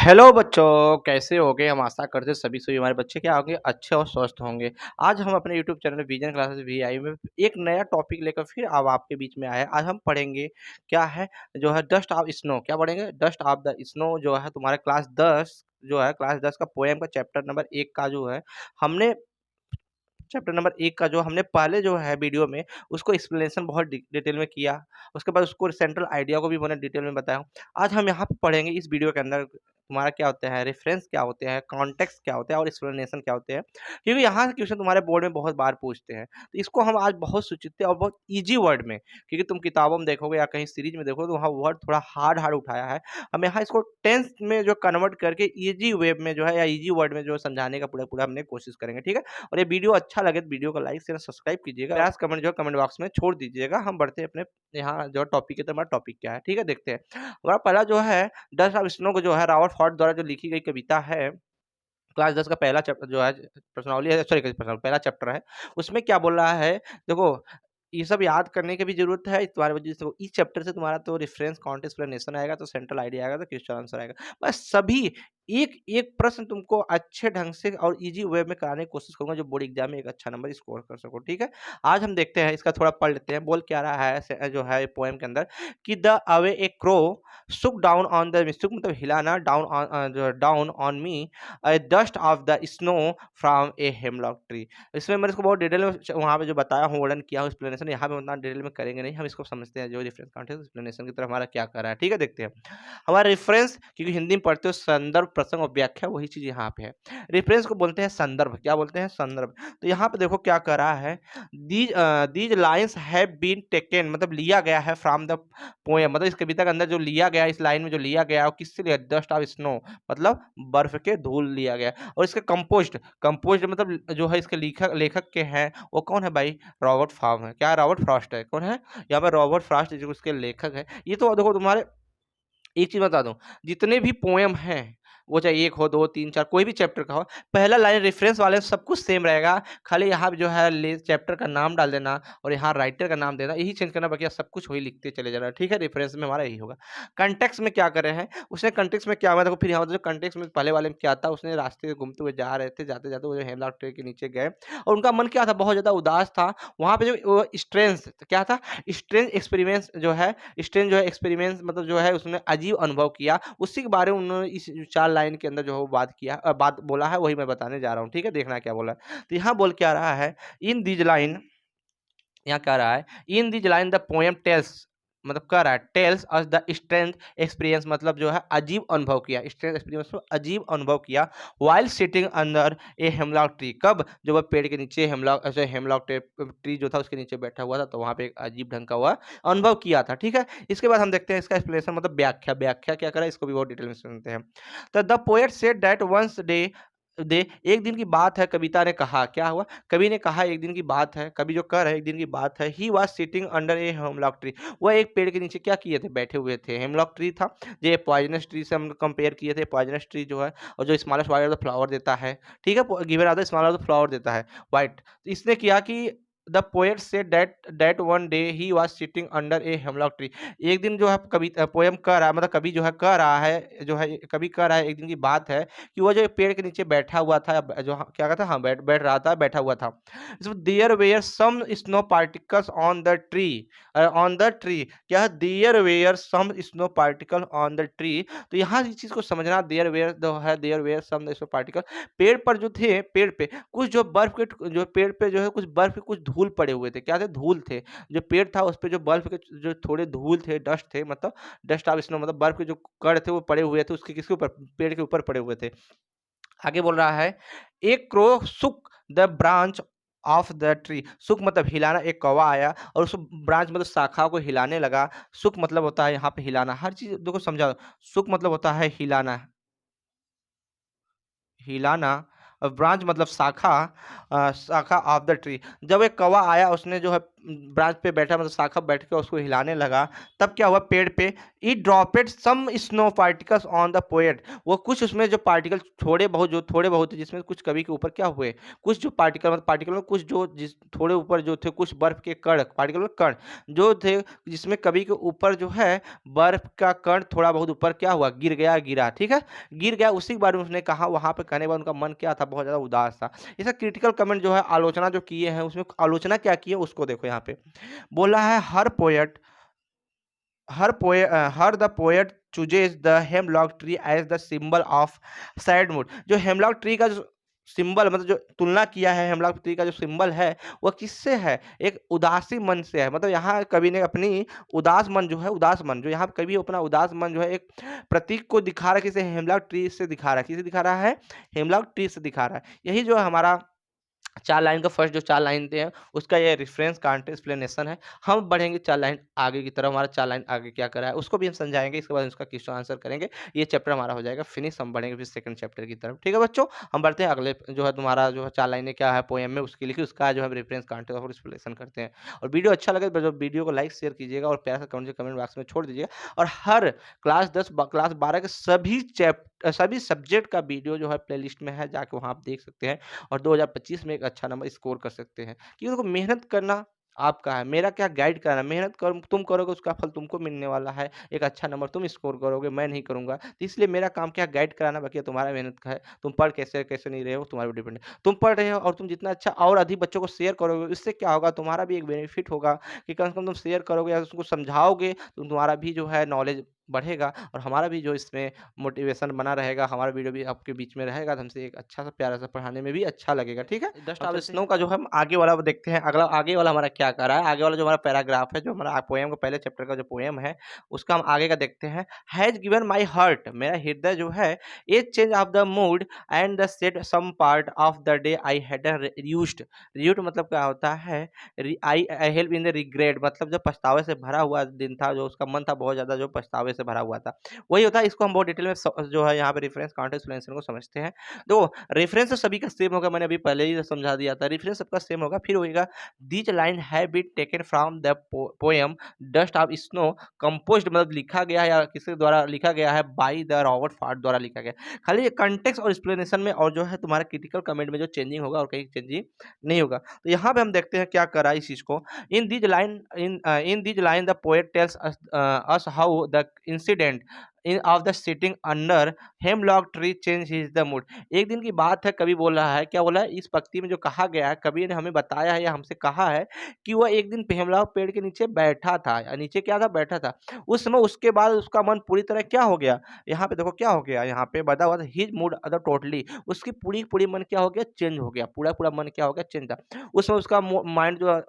Hello बच्चों, कैसे होगे? हम आशा करते हैं सभी हमारे बच्चे क्या होंगे, अच्छे और स्वस्थ होंगे। आज हम अपने YouTube channel vision classes VI में एक नया टॉपिक लेकर फिर अब आपके बीच में आए हैं। आज हम पढ़ेंगे क्या है, जो है डस्ट ऑफ स्नो। क्या पढ़ेंगे? डस्ट ऑफ द स्नो, जो है तुम्हारे क्लास 10, जो है क्लास 10 का पोएम का चैप्टर नंबर 1 का जो है हमने चैप्टर नंबर 1 का जो हमने पहले जो है वीडियो में उसको एक्सप्लेनेशन बहुत डिटेल में किया। उसके बाद उसको सेंट्रल आइडिया को भी मैंने डिटेल में बताया। आज हम यहाँ पे पढ़ेंगे इस वीडियो के अंदर तुम्हारा क्या होता है, रेफरेंस क्या होते हैं, कॉन्टेक्स्ट क्या होता है और एक्सप्लेनेशन क्या होते हैं। क्योंकि यहाँ से क्वेश्चन तुम्हारे बोर्ड में बहुत बार पूछते हैं। तो इसको हम आज बहुत सुचित्ते और बहुत ईजी वर्ड में, क्योंकि तुम किताबों में देखोगे या कहीं सीरीज में देखोगे तो वहाँ वर्ड थोड़ा हार्ड हार्ड उठाया है। हम यहाँ इसको टेंस में जो कन्वर्ट करके ईजी वे में जो है या ईजी वर्ड में जो समझाने का पूरा पूरा हमने कोशिश करेंगे। ठीक है, और ये वीडियो अच्छा लगे तो वीडियो को लाइक शेयर सब्सक्राइब कीजिएगा। प्रयास कमेंट जो कमेंट बॉक्स में छोड़ दीजिएगा। हम बढ़ते हैं अपने यहाँ जो टॉपिक है, तो हमारा टॉपिक क्या है, ठीक है, देखते हैं। हमारा पहला जो है डस्ट ऑफ स्नो को जो है रॉबर्ट फ्रॉस्ट द्वारा जो लिखी गई कविता है, क्लास 10 का पहला चैप्टर जो है प्रश्नावली है, सॉरी पहला चैप्टर है। उसमें क्या बोल रहा है, देखो ये सब याद करने की भी जरूरत है तुम्हारे वजह से। इस चैप्टर से तुम्हारा तो रेफरेंस काउंट एक्सप्लेनेशन आएगा, तो सेंट्रल आइडिया आएगा, तो क्वेश्चन आंसर आएगा। बस सभी एक एक प्रश्न तुमको अच्छे ढंग से और इजी वे में कराने की कोशिश करूंगा, जो बोर्ड एग्जाम में एक अच्छा नंबर स्कोर कर सको। ठीक है, आज हम देखते हैं इसका, थोड़ा पढ़ लेते हैं। बोल क्या रहा है जो है पोएम के अंदर कि द अवे ए क्रो सुक डाउन ऑन द, सुक मतलब हिलाना, डाउन ऑन जो down on me dust of the snow from A hemlock tree. इसमें मैंने इसको बहुत डिटेल में वहाँ पे जो बताया हूँ, वर्णन किया हूँ, एक्सप्लेनेशन यहाँ पे उतना डिटेल में करेंगे नहीं। हम इसको समझते हैं जो रेफरेंस कॉन्टेक्स्ट एक्सप्लेनेशन की तरफ हमारा क्या कर रहा है। ठीक है, देखते हैं हमारा रेफरेंस, क्योंकि हिंदी में पढ़ते हो संदर्भ प्रसंग और व्याख्या, वही चीज यहाँ पे है। रेफरेंस को बोलते हैं संदर्भ। क्या बोलते हैं? संदर्भ। तो यहाँ पे देखो क्या कर रहा है, these lines have been taken, मतलब लिया गया है फ्रॉम द पोएम, मतलब इस कविता के अंदर जो लिया गया, इस लाइन में जो लिया गया है, किससे लिया? डस्ट ऑफ स्नो, मतलब बर्फ के धूल लिया गया। और इसके कंपोस्ट, कंपोस्ट मतलब जो है इसके लेखक लेखक के हैं, वो कौन है भाई? रॉबर्ट फार्म है। क्या? रॉबर्ट फ्रॉस्ट है। कौन है यहाँ पे? रॉबर्ट फ्रॉस्ट जो उसके लेखक है। ये तो देखो तुम्हारे, एक चीज बता दूं, जितने भी पोएम हैं, वो चाहे 1 हो, 2, 3, 4, कोई भी चैप्टर का हो, पहला लाइन रेफरेंस वाले सब कुछ सेम रहेगा। खाली यहाँ पे जो है चैप्टर का नाम डाल देना और यहाँ राइटर का नाम देना, यही चेंज करना, बाकी सब कुछ वही लिखते चले जाना। ठीक है, रेफरेंस में हमारा यही होगा। कंटेक्स्ट में क्या कर रहे हैं, उसने कंटेक्स्ट में क्या हुआ देखो, फिर यहाँ जो कंटेक्स्ट में पहले वाले में क्या था, उसने रास्ते से घूमते हुए जा रहे थे, जाते जाते वो जो हेमलॉक ट्री के नीचे गए और उनका मन क्या था, बहुत ज्यादा उदास था। वहां पे जो स्ट्रेंथ क्या था, स्ट्रेंज एक्सपेरिमेंट्स जो है, स्ट्रेंज जो है एक्सपेरिमेंट्स, मतलब जो है उसने अजीब अनुभव किया। उसी के बारे में उन्होंने इस 4 लाइन के अंदर जो है वो बात किया, बात बोला है, वही मैं बताने जा रहा हूँ। ठीक है, देखना क्या बोला है। तो यहाँ बोल क्या रहा है, इन दीज लाइन, यहाँ क्या रहा है, in these line the poem tells, मतलब क्या रहा है, tells us the strength experience, मतलब जो है अजीब अनुभव किया, स्ट्रेंथ एक्सपीरियंस में अजीब अनुभव किया। While sitting under a hemlock tree, कब? जब वह पेड़ के नीचे हेमलॉक, ऐसे हेमलॉक ट्री जो था उसके नीचे बैठा हुआ था, तो वहां पे एक अजीब ढंग का हुआ अनुभव किया था। ठीक है, इसके बाद हम देखते हैं इसका एक्सप्लेनेशन, मतलब व्याख्या। व्याख्या क्या करा, इसको भी बहुत डिटेल में सुनते हैं। तो the poet said that once day they, एक दिन की बात है, कविता ने कहा, क्या हुआ, कवि ने कहा एक दिन की बात है, कवि जो कर है एक दिन की बात है। He was sitting under a hemlock tree, वह एक पेड़ के नीचे क्या किए थे, बैठे हुए थे। हेमलॉक ट्री था, ये पॉइजनस ट्री से हम कंपेयर किए थे। पॉइजनस ट्री जो है, और जो smallest white of the flower देता है, ठीक है, given out the small of the flower देता है वाइट। तो इसने किया कि the poet said that one day he was sitting under a hemlock tree, एक दिन जो है कवि पोएम कह रहा है, मतलब कवि जो है कह रहा है, जो है कवि कह रहा है, एक दिन की बात है कि वो जो पेड़ के नीचे बैठा हुआ था, जो क्या कहता, हाँ बैठ बैठ रहा था, बैठा हुआ था। There were some snow particles on the tree, on the tree, क्या है, there were some snow particle on the tree. तो यहाँ इस चीज को समझना, देयर वेयर जो है, there were some snow particle, पेड़ पर जो थे, पेड़ पे कुछ जो बर्फ के, जो पेड़ पे जो है कुछ बर्फ के कुछ धूल पड़े हुए थे। क्या थे? धूल थे। जो पेड़ था उस पे जो बर्फ के जो थोड़े धूल थे, डस्ट थे, मतलब डस्ट ऑफ स्नो, मतलब बर्फ के जो कण थे वो पड़े हुए थे, उसके किसके ऊपर, पेड़ के ऊपर पड़े हुए थे। आगे बोल रहा है, एक क्रो सुक the branch of the tree, सुक मतलब हिलाना, एक कौवा आया और उस ब्रांच मतलब शाखा को हिलाने लगा। सुक मतलब होता है यहाँ पे हिलाना, हर चीज देखो समझा। सुक मतलब होता है हिलाना, हिलाना, और ब्रांच मतलब शाखा, शाखा ऑफ द ट्री। जब एक कौवा आया, उसने जो है ब्रांच पे बैठा, मतलब शाखा बैठ के उसको हिलाने लगा, तब क्या हुआ पेड़ पे, it dropped some snow particles on the poet, वो कुछ उसमें जो पार्टिकल थोड़े बहुत थे, जिसमें कुछ कवि के ऊपर क्या हुए, कुछ जो पार्टिकल, मतलब पार्टिकल में कुछ जो जिस थोड़े ऊपर जो थे, कुछ बर्फ के कण, पार्टिकल में कण जो थे, जिसमें कवि के ऊपर जो है बर्फ का कण थोड़ा बहुत ऊपर क्या हुआ, गिरा, ठीक है, गिर गया। उसी के बारे में उसने कहा, वहां पे कहने के बाद उनका मन क्या था, बहुत ज्यादा उदास था। इसका क्रिटिकल कमेंट जो है, आलोचना जो किए हैं, उसमें आलोचना क्या की है उसको देखो। यहाँ पे बोला है, here the poet chooses the hemlock tree as the symbol of sad mood. जो हेमलॉक ट्री का जो सिंबल, मतलब जो तुलना किया है, हेमलॉक ट्री का जो सिंबल है वो किससे है, एक उदासी मन से है। मतलब यहाँ कवि ने अपनी उदास मन जो है, उदास मन जो यहाँ पे कवि अपना उदास मन जो है एक प्रतीक को दिखा रहा है, किसे, हेमलॉक ट्री से दिखा रहा है, किसे दिखा रहा है, हेमलॉक ट्री से दिखा रहा है। यही जो हमारा 4 लाइन का फर्स्ट जो 4 लाइन थे हैं, उसका ये रेफरेंस कांटेक्स्ट एक्सप्लेनेशन है। हम बढ़ेंगे 4 लाइन आगे की तरफ, हमारा 4 लाइन आगे क्या करा है उसको भी हम समझाएंगे, इसके बाद उसका क्वेश्चन आंसर करेंगे। ये चैप्टर हमारा हो जाएगा फिनिश, हम बढ़ेंगे फिर सेकंड चैप्टर की तरफ। ठीक है बच्चों, हम बढ़ते हैं अगले जो है तुम्हारा जो है 4 लाइनें क्या है पोएम में उसकी लिखी, उसका जो है रेफरेंस कांटेक्स्ट और एक्सप्लेनेशन करते हैं। और वीडियो अच्छा लगे तो वीडियो को लाइक शेयर कीजिएगा और प्यार से कमेंट बॉक्स में छोड़ दीजिएगा। और हर क्लास 10 क्लास 12 के सभी सब्जेक्ट का वीडियो जो है प्लेलिस्ट में है, जाके वहाँ आप देख सकते हैं और 2025 में एक अच्छा नंबर स्कोर कर सकते हैं। क्योंकि देखो मेहनत करना आपका है, मेरा क्या गाइड करना, मेहनत कर तुम करोगे उसका फल तुमको मिलने वाला है, एक अच्छा नंबर तुम स्कोर करोगे, मैं नहीं करूंगा। तो इसलिए मेरा काम क्या गाइड कराना, बाकी तुम्हारा मेहनत का है, तुम पढ़ कैसे कैसे नहीं रहे हो तुम्हारे ऊपर डिपेंड है। तुम पढ़ रहे हो और तुम जितना अच्छा और अधिक बच्चों को शेयर करोगे, इससे क्या होगा, तुम्हारा भी एक बेनिफिट होगा कि कम से कम तुम शेयर करोगे या उसको समझाओगे तो तुम्हारा भी जो है नॉलेज बढ़ेगा और हमारा भी जो इसमें मोटिवेशन बना रहेगा, हमारा वीडियो भी आपके बीच में रहेगा, तो हमसे एक अच्छा सा प्यारा सा पढ़ाने में भी अच्छा लगेगा। ठीक है, डस्ट ऑफ स्नो का जो हम आगे वाला वो देखते हैं। अगला आगे वाला हमारा क्या कर रहा है, आगे वाला जो हमारा पैराग्राफ है, जो हमारा पोएम का पहले चैप्टर का जो पोएम है उसका हम आगे का देखते हैं। हैज गिवन माई हार्ट, मेरा हृदय जो है, a change of the mood and the saved some part of the day I had rued मतलब क्या होता है, I I help in the regret, मतलब जो पछतावे से भरा हुआ दिन था, जो उसका मन था बहुत ज्यादा जो पछतावे से भरा हुआ था, वही होता है। इसको हम बहुत डिटेल में जो है यहाँ पे रेफरेंस कांटेक्स्ट एक्सप्लेनेशन को समझते हैं। तो रेफरेंस तो सभी का सेम होगा, मैंने अभी पहले ही समझा दिया था, रेफरेंस सबका सेम होगा। फिर होगा this line have been taken from the poem dust of snow, composed मतलब लिखा गया है या किसके द्वारा लिखा गया है, बाय द रॉबर्ट फार्ट द्वारा लिखा गया। खाली ये कंटेक्स्ट और एक्सप्लेनेशन में और जो है तुम्हारा क्रिटिकल कमेंट में जो चेंजिंग होगा और कहीं चेंजिंग नहीं होगा। तो यहाँ पे हम देखते हैं क्या करा इस चीज को। In this line the poet tells us how the incident of the sitting under hemlock tree changed his the mood। एक दिन की बात है, कवि बोल रहा है, क्या बोला है, इस पंक्ति में जो कहा गया है, कवि ने हमें बताया है या हमसे कहा है कि वह एक दिन हेमलॉक पेड़ के नीचे बैठा था, या नीचे क्या था, बैठा था। उस समय उसके बाद उसका मन पूरी तरह क्या हो गया, यहाँ पे देखो क्या हो गया, यहाँ पे बता हुआ था हिज मूड अदर टोटली, उसकी पूरी मन क्या हो गया, चेंज हो गया, पूरा मन क्या हो गया, चेंज था। उसमें उसका माइंड जो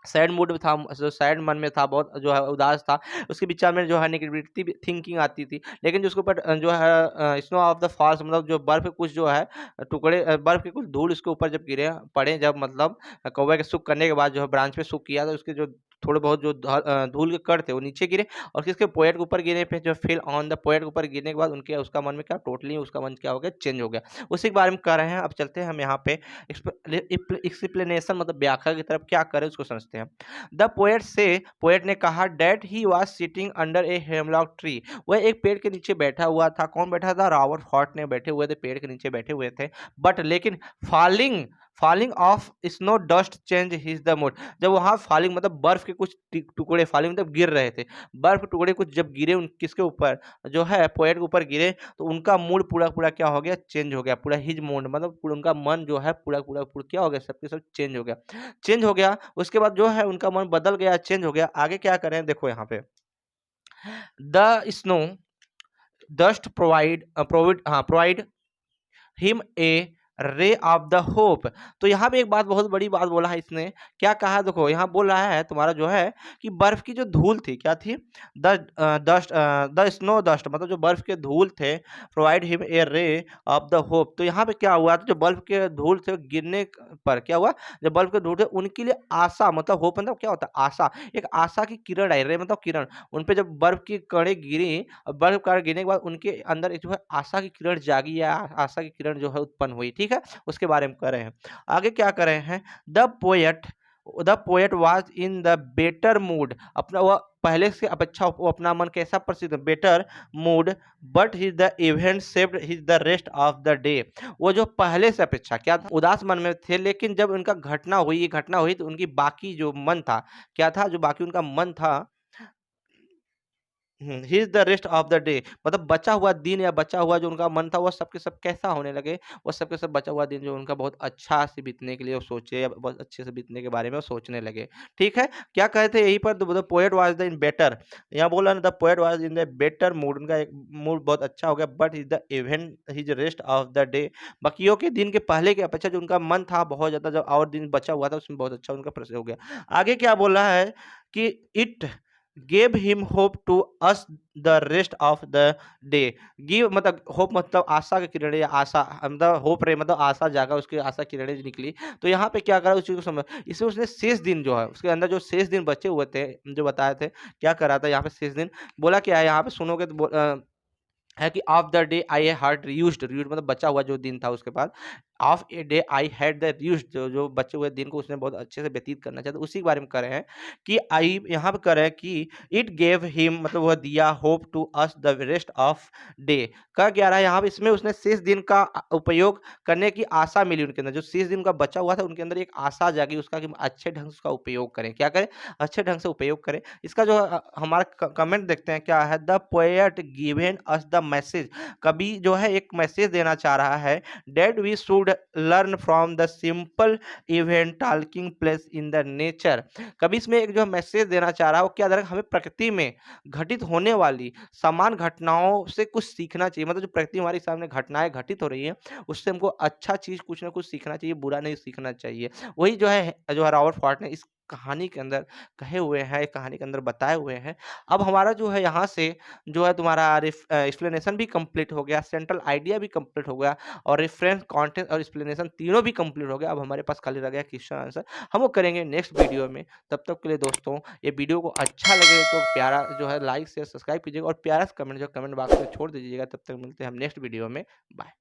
सैड मूड में था, जो सैड मन में था, बहुत जो है उदास था, उसके विचार में जो है नेगेटिविटी थिंकिंग आती थी। लेकिन जो उसके ऊपर जो है स्नो ऑफ द फॉल्स, मतलब जो बर्फ के कुछ जो है टुकड़े, बर्फ के कुछ धूल उसके ऊपर जब गिरे पड़े, जब मतलब कौवे के सूख करने के बाद जो है ब्रांच पे सूख किया, तो उसके जो थोड़े बहुत जो धूल के कण थे वो नीचे गिरे और किसके पोएट के ऊपर गिरे, फिर जो फिल ऑन द पोएट के ऊपर गिरने के बाद उनके उसका मन में क्या टोटली उसका मन क्या हो गया, चेंज हो गया। उसी के बारे में कह रहे हैं। अब चलते हैं हम यहाँ पे एक्सप्लेनेशन मतलब व्याख्या की तरफ, क्या करें उसको समझते हैं। द पोएट ने कहा that he was sitting under a hemlock tree, वह एक पेड़ के नीचे बैठा हुआ था। कौन बैठा था, रॉबर्ट फॉर्ट ने बैठे हुए थे, पेड़ के नीचे बैठे हुए थे। बट लेकिन falling of snow dust change his the mood, जब वहां फॉलिंग मतलब बर्फ के कुछ टुकड़े, फॉलिंग मतलब गिर रहे थे, बर्फ के टुकड़े कुछ जब गिरे उन किसके ऊपर, जो है पोएट के ऊपर गिरे, तो उनका मूड पूरा क्या हो गया, चेंज हो गया, पूरा हिज मूड मतलब उनका मन जो है पूरा क्या हो गया, सबके सब चेंज हो गया। उसके बाद जो है उनका मन बदल गया, चेंज हो गया। आगे क्या करें देखो यहाँ पे, the snow dust provide him a ray of the hope. तो यहाँ पे एक बात, बहुत बड़ी बात बोला है इसने, क्या कहा देखो, यहाँ बोल रहा है तुम्हारा जो है कि बर्फ की जो धूल थी क्या थी, द स्नो डस्ट मतलब जो बर्फ के धूल थे, provide him a ray of the hope. तो यहाँ पे क्या हुआ, तो जो बर्फ के धूल थे गिरने पर क्या हुआ, जो बर्फ के धूल थे उनके लिए आशा, मतलब होप मतलब क्या होता है, आशा, एक आशा की किरण आई, रे मतलब किरण, उन पे जब बर्फ की कणें गिरी और बर्फ का गिरने के बाद उनके अंदर एक जो है आशा की किरण जागी या आशा की किरण जो है उत्पन्न हुई। ठीक है, उसके बारे में कह रहे हैं। आगे क्या कर रहे हैं, the poet the poet was in the better mood, अपना वह पहले से अपेक्षा वो अपना मन कैसा प्रसिद्ध better mood, but he the event saved his the rest of the day. वो जो पहले से अपेक्षा क्या था, उदास मन में थे, लेकिन जब उनका घटना हुई, ये घटना हुई तो उनकी बाकी जो मन था, क्या था, जो बाकी उनका मन था, he is the rest of the day, मतलब बचा हुआ दिन या बचा हुआ जो उनका मन था, वो सब के सब कैसा होने लगे, वो सब के सब बचा हुआ दिन जो उनका बहुत अच्छा से बीतने के लिए वो सोचे, या बहुत अच्छे से बीतने के बारे में वो सोचने लगे। ठीक है? क्या कहे थे यहीं पर, the poet was the in better, यहाँ बोला ना the poet was in the better mood, उनका एक मूड बहुत अच्छा हो गया, but is the event his rest of the day, बाकियों के दिन के पहले की अपेक्षा जो उनका मन था बहुत ज़्यादा, जो और दिन बचा हुआ था उसमें बहुत अच्छा उनका प्रस हो गया। आगे क्या बोल रहा है कि it gave him hope to us the rest of the day। Give मतलब होप मतलब आशा की किरणें, या आशा मतलब होप रे मतलब आशा जागा, उसकी आशा की किरणें निकली। तो यहाँ पे क्या करा उस चीज़ को समझ, इसमें उसने शेष दिन जो है उसके अंदर जो शेष दिन बचे हुए थे, जो बताए थे, क्या करा था यहाँ पे शेष दिन, बोला क्या है यहाँ पे सुनोगे तो है कि of the day I hard used, मतलब बचा हुआ जो दिन था उसके बाद, of a day I had the used, जो जो बचे हुए दिन को उसने बहुत अच्छे से व्यतीत करना चाहता, उसी के बारे में कर रहे हैं कि आई यहाँ पे कर रहे हैं कि इट गेव हिम मतलब वह दिया hope to us the rest of day. कह क्या रहा है यहाँ पे, इसमें उसने शेष दिन का उपयोग करने की आशा मिली उनके अंदर, जो शेष दिन का बचा हुआ था उनके अंदर एक आशा जागी उसका कि अच्छे ढंग से उसका उपयोग करें, क्या करें, अच्छे ढंग से उपयोग करें। इसका जो हमारा कमेंट देखते हैं क्या है, the poet given us the message, कवि जो है एक मैसेज देना चाह रहा है, that we should learn from the simple event taking place in the nature. कवि इसमें एक जो मैसेज देना चाह रहा है वो क्या दे रहा है, हमें प्रकृति में घटित होने वाली समान घटनाओं से कुछ सीखना चाहिए, मतलब जो प्रकृति हमारे सामने घटनाएं घटित हो रही है उससे हमको अच्छा चीज कुछ ना कुछ सीखना चाहिए, बुरा नहीं सीखना चाहिए। वही जो है रॉबर्ट फॉर्ट ने इस कहानी के अंदर कहे हुए हैं, एक कहानी के अंदर बताए हुए हैं। अब हमारा जो है यहाँ से जो है तुम्हारा एक्सप्लेनेशन भी कंप्लीट हो गया, सेंट्रल आइडिया भी कंप्लीट हो गया, और रेफरेंस, कंटेंट और एक्सप्लेनेशन तीनों भी कंप्लीट हो गया। अब हमारे पास खाली रह गया क्वेश्चन आंसर, हम वो करेंगे नेक्स्ट वीडियो में। तब तक के लिए दोस्तों, ये वीडियो को अच्छा लगे तो प्यारा जो है लाइक शेयर सब्सक्राइब कीजिएगा, और प्यारा सा कमेंट जो कमेंट बॉक्स में छोड़ दीजिएगा। तब तक मिलते हैं हम नेक्स्ट वीडियो में। बाय।